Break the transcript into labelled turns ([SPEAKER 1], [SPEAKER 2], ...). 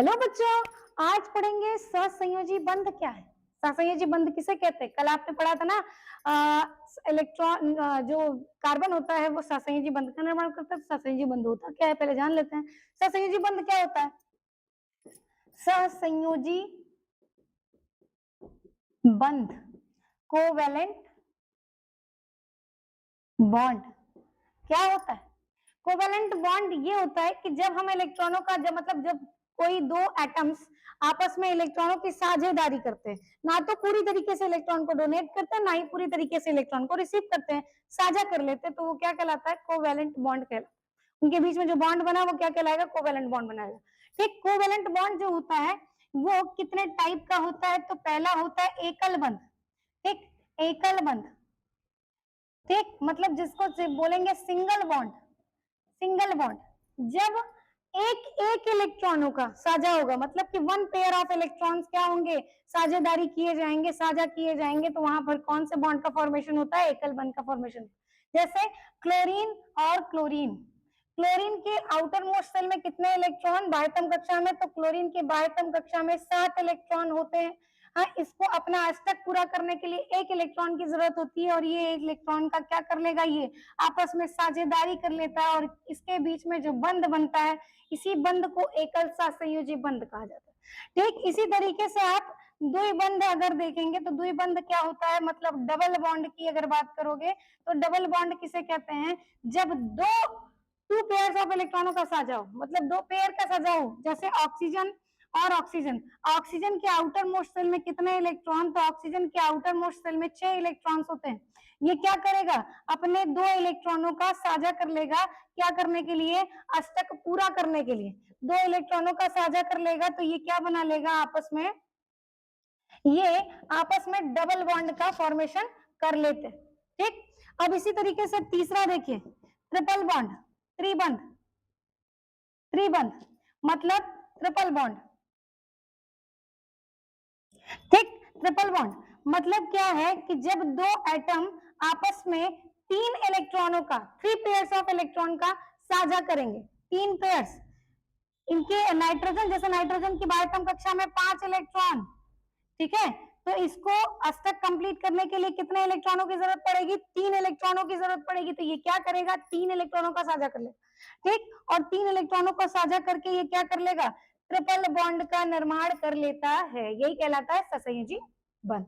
[SPEAKER 1] Hello बच्चों, आज पढ़ेंगे सहसंयोजी बंध क्या है। सहसंयोजी बंध किसे कहते हैं? कल आपने पढ़ा था ना, इलेक्ट्रॉन जो कार्बन होता है वो सहसंयोजी बंध का निर्माण करता है। सहसंयोजी बंध होता क्या है पहले जान लेते हैं। सहसंयोजी बंध क्या होता है? सहसंयोजी बंध कोवेलेंट बॉन्ड क्या होता है? कोवेलेंट बॉन्ड ये होता है कि जब हम इलेक्ट्रॉनों का जब कोई दो एटम्स आपस में इलेक्ट्रॉनों की साझेदारी करते हैं, ना तो पूरी तरीके से इलेक्ट्रॉन को डोनेट करते हैं, ना ही पूरी तरीके से इलेक्ट्रॉन को रिसीव करते हैं, साझा कर लेते हैं, तो वो क्या कहलाता है? कोवेलेंट बॉन्ड कहलाता है। उनके बीच में जो बॉन्ड बना वो क्या कहलाएगा? कोवेलेंट बॉन्ड बनाएगा। ठीक, कोवेलेंट बॉन्ड जो होता है वो कितने टाइप का होता है? तो पहला होता है एकल बंध। ठीक, एकल बंध। ठीक, मतलब जिसको बोलेंगे सिंगल बॉन्ड। सिंगल बॉन्ड जब एक एक इलेक्ट्रॉनों का साझा होगा, मतलब कि वन पेयर ऑफ इलेक्ट्रॉन्स क्या होंगे? साझेदारी किए जाएंगे, साझा किए जाएंगे, तो वहां पर कौन से बॉन्ड का फॉर्मेशन होता है? एकल बॉन्ड का फॉर्मेशन। जैसे क्लोरीन और क्लोरीन। क्लोरीन के आउटर मोस्ट सेल में कितने इलेक्ट्रॉन? बाह्यतम कक्षा में तो क्लोरीन के बाह्यतम कक्षा में 7 इलेक्ट्रॉन होते हैं। हाँ, इसको अपना अष्टक पूरा करने के लिए एक इलेक्ट्रॉन की जरूरत होती है, और ये एक इलेक्ट्रॉन का क्या कर लेगा? ये आपस में साझेदारी कर लेता है, और इसके बीच में जो बंध बनता है, इसी बंध को एकल सहसंयोजी बंध कहा जाता है। ठीक, इसी तरीके से आप द्विबंध अगर देखेंगे तो द्विबंध क्या होता है? मतलब डबल बॉन्ड की अगर बात करोगे तो डबल बॉन्ड किसे कहते हैं? जब टू पेयर्स ऑफ इलेक्ट्रॉनों का साझा हो, मतलब दो पेयर का साझा हो, जैसे ऑक्सीजन और ऑक्सीजन। ऑक्सीजन के आउटर मोस्ट सेल में कितने इलेक्ट्रॉन? तो ऑक्सीजन के आउटर मोस्ट सेल में 6 इलेक्ट्रॉन्स होते हैं। ये क्या करेगा? अपने 2 इलेक्ट्रॉनों का साझा कर लेगा, क्या करने के लिए? अष्टक पूरा करने के लिए 2 इलेक्ट्रॉनों का साझा कर लेगा, तो ये क्या बना लेगा आपस में? ये आपस में डबल बॉन्ड का फॉर्मेशन कर लेते हैं। ठीक, अब इसी तरीके से तीसरा देखिए, ट्रिपल बॉन्ड। त्रिबंध। त्रिबंध मतलब ट्रिपल बॉन्ड। ठीक, ट्रिपल बॉन्ड मतलब क्या है कि जब दो एटम आपस में 3 इलेक्ट्रॉनों का, 3 पेयर्स ऑफ इलेक्ट्रॉन का साझा करेंगे। 3 पेयर्स इनके नाइट्रोजन, जैसे नाइट्रोजन की बाह्यतम कक्षा में 5 इलेक्ट्रॉन। ठीक है, तो इसको अष्टक कंप्लीट करने के लिए कितने इलेक्ट्रॉनों की जरूरत पड़ेगी? 3 इलेक्ट्रॉनों की जरूरत पड़ेगी। तो ये क्या करेगा? 3 इलेक्ट्रॉनों का साझा कर लेगा। ठीक, और 3 इलेक्ट्रॉनों को साझा करके ये क्या कर लेगा? ट्रिपल बॉन्ड का निर्माण कर लेता है। यही कहलाता है सहसंयोजी बंध।